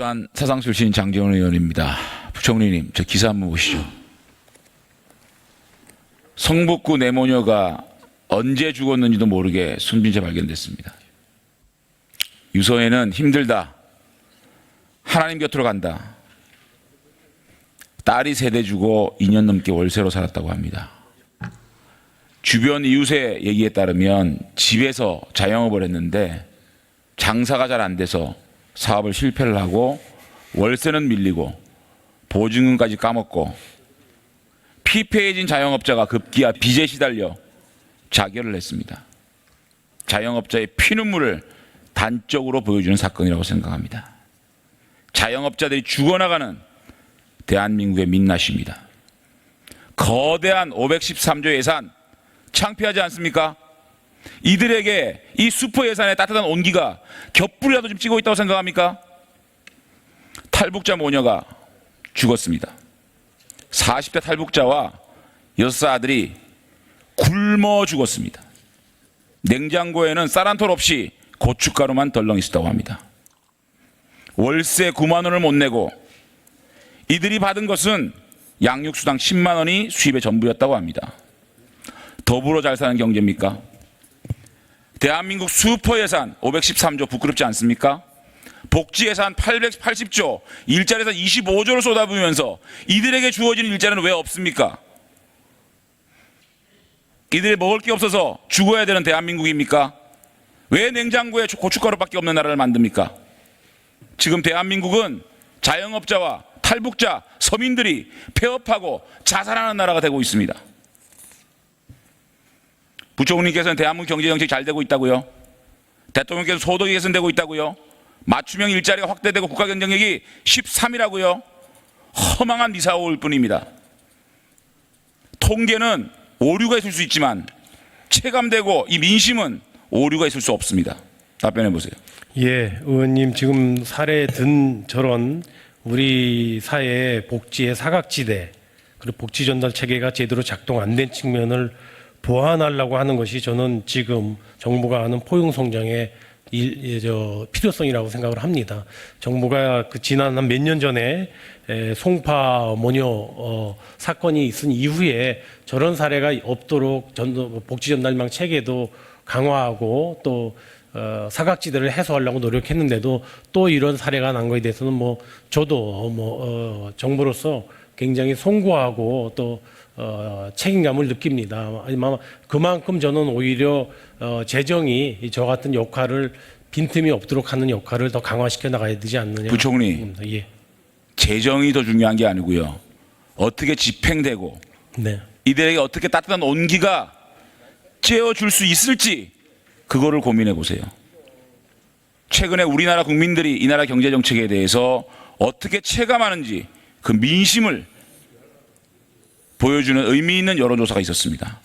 부산 사상 출신 장재원 의원입니다. 부총리님, 저 기사 한번 보시죠. 성북구 내모녀가 언제 죽었는지도 모르게 숨진 채 발견됐습니다. 유서에는 힘들다, 하나님 곁으로 간다, 딸이 세대 주고 2년 넘게 월세로 살았다고 합니다. 주변 이웃의 얘기에 따르면 집에서 자영업을 했는데 장사가 잘 안 돼서 사업을 실패를 하고 월세는 밀리고 보증금까지 까먹고 피폐해진 자영업자가 급기야 빚에 시달려 자결을 했습니다. 자영업자의 피눈물을 단적으로 보여주는 사건이라고 생각합니다. 자영업자들이 죽어나가는 대한민국의 민낯입니다. 거대한 513조 예산 창피하지 않습니까? 이들에게 이 슈퍼 예산의 따뜻한 온기가 곁불이라도 좀 찌고 있다고 생각합니까? 탈북자 모녀가 죽었습니다. 40대 탈북자와 6살 아들이 굶어 죽었습니다. 냉장고에는 쌀 한 톨 없이 고춧가루만 덜렁 있었다고 합니다. 월세 9만 원을 못 내고 이들이 받은 것은 양육수당 10만 원이 수입의 전부였다고 합니다. 더불어 잘 사는 경제입니까? 대한민국 슈퍼 예산 513조 부끄럽지 않습니까? 복지 예산 880조, 일자리 예산 25조를 쏟아부으면서 이들에게 주어지는 일자리는 왜 없습니까? 이들이 먹을 게 없어서 죽어야 되는 대한민국입니까? 왜 냉장고에 고춧가루밖에 없는 나라를 만듭니까? 지금 대한민국은 자영업자와 탈북자, 서민들이 폐업하고 자살하는 나라가 되고 있습니다. 부총리께서는 대한민국 경제정책이 잘 되고 있다고요? 대통령께서 소득이 개선되고 있다고요? 맞춤형 일자리가 확대되고 국가 경쟁력이 13위라고요? 허망한 미사오일 뿐입니다. 통계는 오류가 있을 수 있지만 체감되고 이 민심은 오류가 있을 수 없습니다. 답변해 보세요. 예, 의원님 지금 사례 든 저런 우리 사회의 복지의 사각지대 그리고 복지 전달 체계가 제대로 작동 안 된 측면을 보완하려고 하는 것이 저는 지금 정부가 하는 포용 성장의 필요성이라고 생각을 합니다. 정부가 그 지난 한 몇 년 전에 송파 모녀 사건이 있은 이후에 저런 사례가 없도록 복지 전달망 체계도 강화하고 또 사각지대를 해소하려고 노력했는데도 또 이런 사례가 난 거에 대해서는 저도 정부로서 굉장히 송구하고 또 책임감을 느낍니다. 그만큼 저는 오히려 재정이 저 같은 역할을 빈틈이 없도록 하는 역할을 더 강화시켜 나가야 되지 않느냐. 부총리, 예. 재정이 더 중요한 게 아니고요. 어떻게 집행되고 네. 이들에게 어떻게 따뜻한 온기가 쬐어줄 수 있을지 그거를 고민해 보세요. 최근에 우리나라 국민들이 이 나라 경제정책에 대해서 어떻게 체감하는지 그 민심을 보여주는 의미 있는 여론조사가 있었습니다.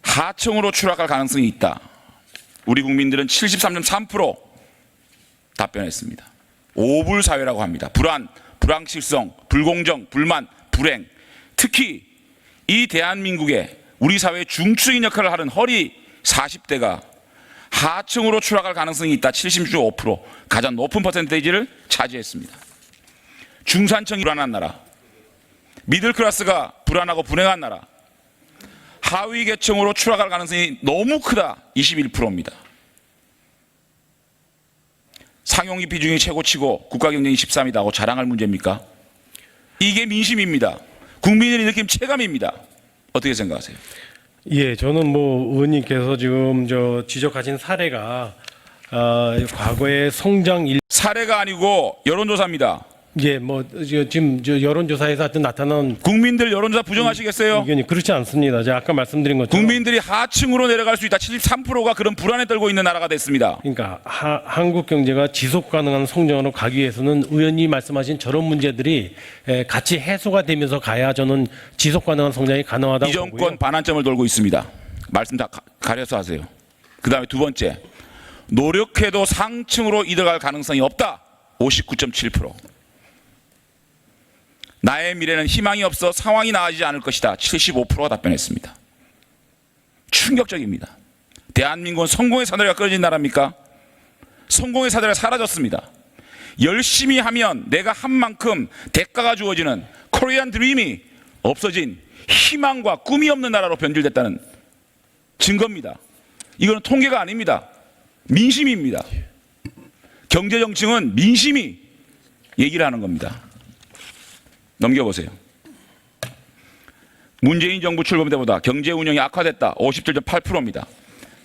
하청으로 추락할 가능성이 있다. 우리 국민들은 73.3% 답변했습니다. 오불사회라고 합니다. 불안, 불확실성, 불공정, 불만, 불행. 특히 이 대한민국의 우리 사회의 중추적인 역할을 하는 허리 40대가 하청으로 추락할 가능성이 있다. 76.5%, 가장 높은 퍼센테이지를 차지했습니다. 중산층이 불안한 나라, 미들클래스가 불안하고 불행한 나라, 하위 계층으로 추락할 가능성이 너무 크다. 21%입니다. 상용기 비중이 최고치고 국가 경쟁이 13위다고 자랑할 문제입니까? 이게 민심입니다. 국민들이 느낀 체감입니다. 어떻게 생각하세요? 예, 저는 의원님께서 지금 지적하신 사례가 과거의 사례가 아니고 여론조사입니다. 예, 지금 여론조사에서 하여튼 나타난 국민들 여론조사 부정하시겠어요? 의견이 그렇지 않습니다. 제가 아까 말씀드린 것처럼 국민들이 하층으로 내려갈 수 있다. 73%가 그런 불안에 떨고 있는 나라가 됐습니다. 그러니까 한국 경제가 지속 가능한 성장으로 가기 위해서는 의원님 말씀하신 저런 문제들이 같이 해소가 되면서 가야 저는 지속 가능한 성장이 가능하다고 이 정권 보고요. 반환점을 돌고 있습니다. 말씀 다 가려서 하세요. 그 다음에 두 번째, 노력해도 상층으로 이뤄갈 가능성이 없다. 59.7%. 나의 미래는 희망이 없어 상황이 나아지지 않을 것이다. 75%가 답변했습니다. 충격적입니다. 대한민국은 성공의 사다리가 끊어진 나라입니까? 성공의 사다리가 사라졌습니다. 열심히 하면 내가 한 만큼 대가가 주어지는 코리안 드림이 없어진 희망과 꿈이 없는 나라로 변질됐다는 증거입니다. 이거는 통계가 아닙니다. 민심입니다. 경제정책은 민심이 얘기를 하는 겁니다. 넘겨보세요. 문재인 정부 출범 때보다 경제 운영이 악화됐다. 57.8%입니다.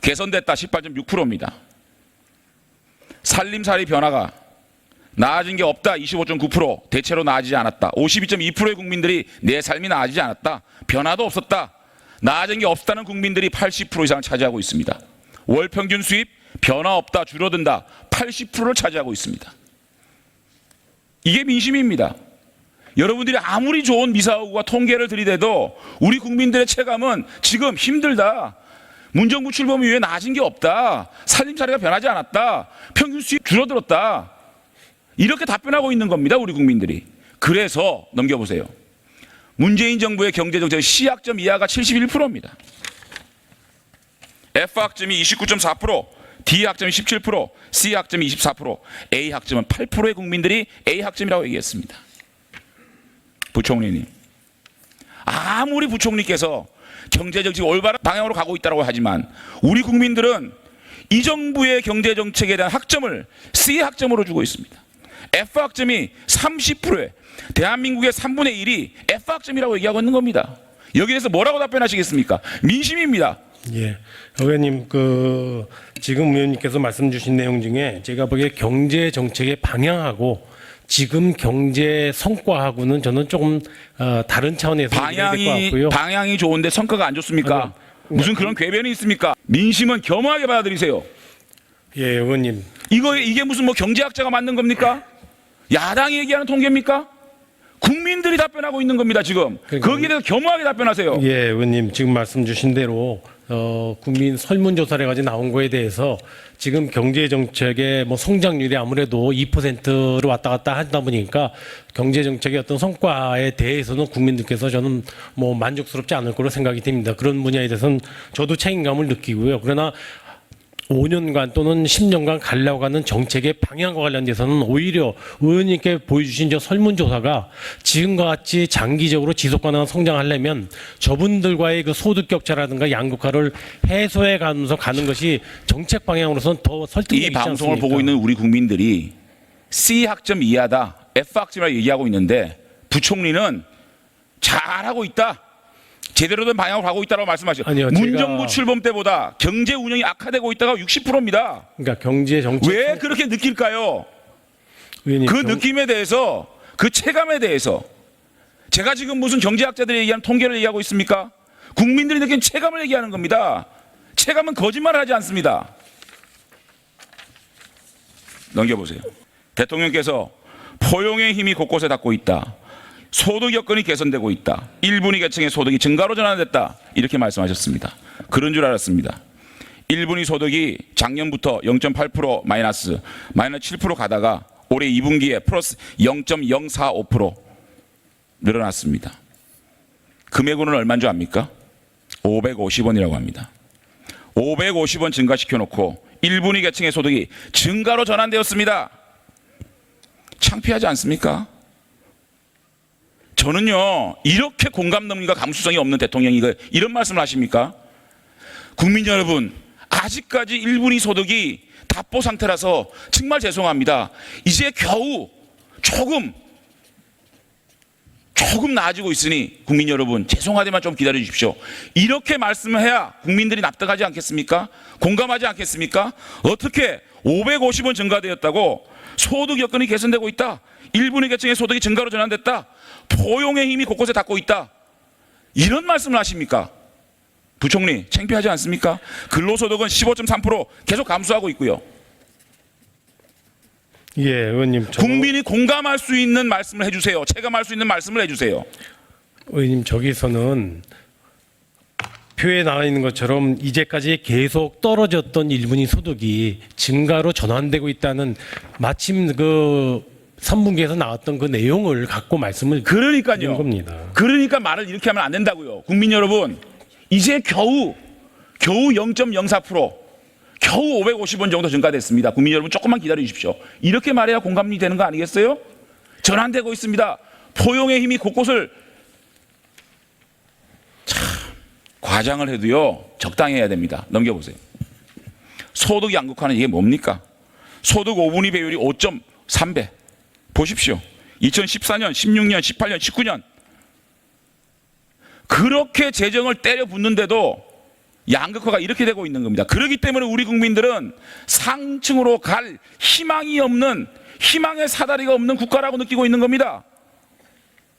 개선됐다. 18.6%입니다. 살림살이 변화가 나아진 게 없다. 25.9%. 대체로 나아지지 않았다. 52.2%의 국민들이 내 삶이 나아지지 않았다. 변화도 없었다. 나아진 게 없다는 국민들이 80% 이상을 차지하고 있습니다. 월 평균 수입 변화 없다. 줄어든다. 80%를 차지하고 있습니다. 이게 민심입니다. 여러분들이 아무리 좋은 미사오구와 통계를 들이대도 우리 국민들의 체감은 지금 힘들다. 문정부 출범 이후에 나아진 게 없다. 살림살이가 변하지 않았다. 평균 수입 줄어들었다. 이렇게 답변하고 있는 겁니다. 우리 국민들이. 그래서 넘겨보세요. 문재인 정부의 경제정책 C학점 이하가 71%입니다. F학점이 29.4%, D학점이 17%, C학점이 24%, A학점은 8%의 국민들이 A학점이라고 얘기했습니다. 부총리님, 아무리 부총리께서 경제정책이 올바른 방향으로 가고 있다고 하지만 우리 국민들은 이 정부의 경제정책에 대한 학점을 C학점으로 주고 있습니다. F학점이 30%에 대한민국의 3분의 1이 F학점이라고 얘기하고 있는 겁니다. 여기에 대해서 뭐라고 답변하시겠습니까? 민심입니다. 예, 의원님 지금 의원님께서 말씀 주신 내용 중에 제가 보기에 경제 정책의 방향하고 지금 경제 성과하고는 저는 조금 다른 차원에서 얘기해야 될 것 같고요. 방향이 좋은데 성과가 안 좋습니까? 무슨 그런 궤변이 있습니까? 민심은 겸허하게 받아들이세요. 예, 의원님. 이게 무슨 뭐 경제학자가 만든 겁니까? 야당이 얘기하는 통계입니까? 국민들이 답변하고 있는 겁니다, 지금. 그러니까, 거기에 대해서 겸허하게 답변하세요. 예, 의원님 지금 말씀 주신 대로 국민 설문조사를 가지고 나온 거에 대해서 지금 경제정책의 뭐 성장률이 아무래도 2%로 왔다 갔다 하다 보니까 경제정책의 어떤 성과에 대해서는 국민들께서 저는 뭐 만족스럽지 않을 거로 생각이 됩니다. 그런 분야에 대해서는 저도 책임감을 느끼고요. 그러나 5년간 또는 10년간 가려고 하는 정책의 방향과 관련돼서는 오히려 의원님께 보여주신 저 설문조사가 지금과 같이 장기적으로 지속가능한 성장하려면 저분들과의 그 소득 격차라든가 양극화를 해소해 가면서 가는 것이 정책 방향으로서는 더 설득력이 이 있지 방송을 않습니까? 보고 있는 우리 국민들이 C학점 이하다, F학점이라고 얘기하고 있는데 부총리는 잘하고 있다. 제대로 된 방향으로 가고 있다고 말씀하시죠. 아니요, 문정부 출범 때보다 경제 운영이 악화되고 있다가 60%입니다. 그러니까 경제 정책 왜 그렇게 느낄까요? 의원님, 그 느낌에 대해서, 그 체감에 대해서 제가 지금 무슨 경제학자들이 얘기하는 통계를 얘기하고 있습니까? 국민들이 느낀 체감을 얘기하는 겁니다. 체감은 거짓말을 하지 않습니다. 넘겨보세요. 대통령께서 포용의 힘이 곳곳에 닿고 있다. 소득 여건이 개선되고 있다. 1분위 계층의 소득이 증가로 전환됐다. 이렇게 말씀하셨습니다. 그런 줄 알았습니다. 1분위 소득이 작년부터 0.8% 마이너스 7% 가다가 올해 2분기에 플러스 0.045% 늘어났습니다. 금액으로는 얼마인 줄 압니까? 550원이라고 합니다. 550원 증가시켜놓고 1분위 계층의 소득이 증가로 전환되었습니다. 창피하지 않습니까? 저는요, 이렇게 공감 능력과 감수성이 없는 대통령이 이런 말씀을 하십니까? 국민 여러분, 아직까지 1분위 소득이 답보 상태라서 정말 죄송합니다. 이제 겨우 조금 나아지고 있으니 국민 여러분, 죄송하지만 좀 기다려 주십시오. 이렇게 말씀을 해야 국민들이 납득하지 않겠습니까? 공감하지 않겠습니까? 어떻게 550원 증가되었다고 소득 여건이 개선되고 있다. 1분위 계층의 소득이 증가로 전환됐다. 포용의 힘이 곳곳에 닿고 있다. 이런 말씀을 하십니까? 부총리, 창피하지 않습니까? 근로소득은 15.3% 계속 감소하고 있고요. 예, 의원님. 국민이 공감할 수 있는 말씀을 해주세요. 체감할 수 있는 말씀을 해주세요. 의원님, 저기서는 표에 나와 있는 것처럼 이제까지 계속 떨어졌던 1분위 소득이 증가로 전환되고 있다는 마침 그 3분기에서 나왔던 그 내용을 갖고 말씀을 드린 겁니다. 그러니까 말을 이렇게 하면 안 된다고요. 국민 여러분, 이제 겨우 0.04%, 겨우 550원 정도 증가됐습니다. 국민 여러분 조금만 기다려 주십시오. 이렇게 말해야 공감이 되는 거 아니겠어요? 전환되고 있습니다. 포용의 힘이 곳곳을 참 과장을 해도요 적당히 해야 됩니다. 넘겨보세요. 소득 양극화는 이게 뭡니까? 소득 5분위 배율이 5.3배. 보십시오. 2014년, 16년, 18년, 19년 그렇게 재정을 때려 붓는데도 양극화가 이렇게 되고 있는 겁니다. 그렇기 때문에 우리 국민들은 상층으로 갈 희망이 없는, 희망의 사다리가 없는 국가라고 느끼고 있는 겁니다.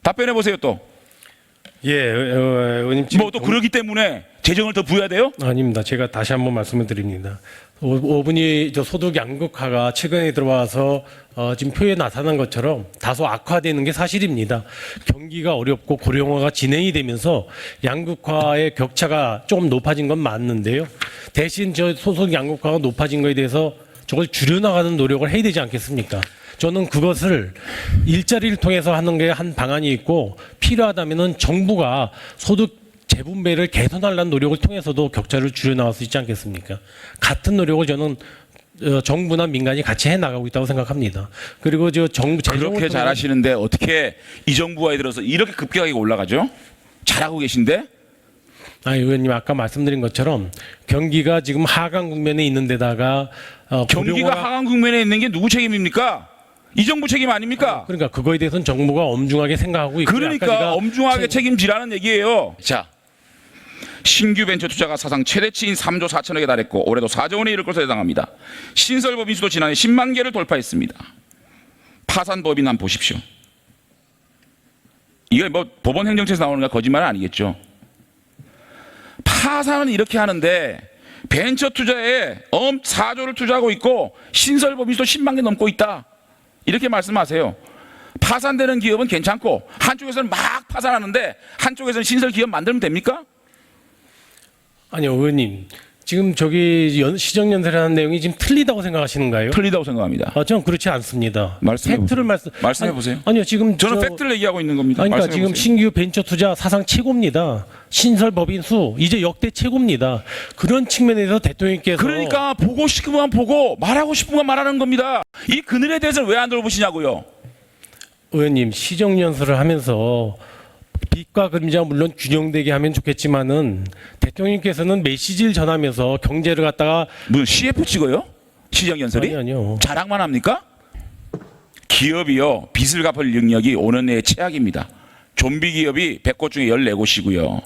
답변해 보세요 또. 예, 의원님 지금 뭐 또 그러기 때문에 재정을 더 부여야 돼요? 아닙니다. 제가 다시 한번 말씀을 드립니다. 5분위 소득 양극화가 최근에 들어와서 지금 표에 나타난 것처럼 다소 악화되는 게 사실입니다. 경기가 어렵고 고령화가 진행이 되면서 양극화의 격차가 조금 높아진 건 맞는데요. 대신 저 소득 양극화가 높아진 거에 대해서 저걸 줄여나가는 노력을 해야 되지 않겠습니까? 저는 그것을 일자리를 통해서 하는 게 한 방안이 있고 필요하다면은 정부가 소득 재분배를 개선하려는 노력을 통해서도 격차를 줄여나갈 수 있지 않겠습니까? 같은 노력을 저는 정부나 민간이 같이 해나가고 있다고 생각합니다. 그리고 저 정부 그렇게 잘하시는데 어떻게 이 정부가 들어서 이렇게 급격하게 올라가죠? 잘하고 계신데? 의원님 아까 말씀드린 것처럼 경기가 지금 하강 국면에 있는 데다가 경기가 하강 국면에 있는 게 누구 책임입니까? 이 정부 책임 아닙니까? 그러니까 그거에 대해서는 정부가 엄중하게 생각하고 있고 그러니까 엄중하게 책임지라는 얘기예요. 자, 신규 벤처 투자가 사상 최대치인 3조 4천억에 달했고 올해도 4조 원에 이를 것으로 예상합니다. 신설 법인 수도 지난해 10만 개를 돌파했습니다. 파산 법인 한번 보십시오. 이게 뭐 법원 행정처에서 나오는 게 거짓말은 아니겠죠. 파산은 이렇게 하는데 벤처 투자에 4조를 투자하고 있고 신설 법인 수도 10만 개 넘고 있다. 이렇게 말씀하세요. 파산되는 기업은 괜찮고 한쪽에서는 막 파산하는데 한쪽에서는 신설 기업 만들면 됩니까? 아니요, 의원님. 지금 저기 시정연설하는 내용이 지금 틀리다고 생각하시는가요? 틀리다고 생각합니다. 저는 그렇지 않습니다. 말씀해 팩트를 말씀해 보세요. 아니요, 지금 저는 팩트를 얘기하고 있는 겁니다. 그러니까 말씀해 지금 보세요. 신규 벤처 투자 사상 최고입니다. 신설 법인 수 이제 역대 최고입니다. 그런 측면에서 대통령께서 그러니까 보고 싶은 건 보고 말하고 싶은 건 말하는 겁니다. 이 그늘에 대해서는 왜 안 들어보시냐고요. 의원님 시정연설을 하면서 빚과 금리가 물론 균형되게 하면 좋겠지만은 대통령께서는 메시지를 전하면서 경제를 갖다가 무슨 CF 찍어요? 시정연설이? 아니요. 자랑만 합니까? 기업이요 빚을 갚을 능력이 5년 내에 최악입니다. 좀비 기업이 100곳 중에 14곳이고요.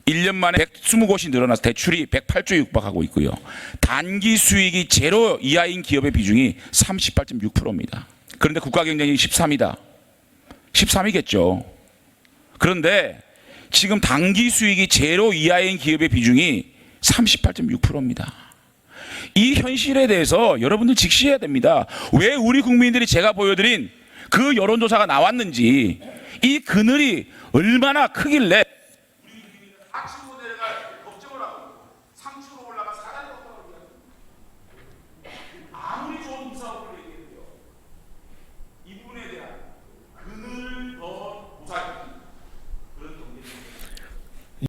1년 만에 120곳이 늘어나서 대출이 108조에 육박하고 있고요. 단기 수익이 제로 이하인 기업의 비중이 38.6%입니다. 그런데 국가 경쟁력이 13이다. 13이겠죠. 그런데 지금 단기 수익이 제로 이하인 기업의 비중이 38.6%입니다. 이 현실에 대해서 여러분들 직시해야 됩니다. 왜 우리 국민들이 제가 보여드린 그 여론조사가 나왔는지 이 그늘이 얼마나 크길래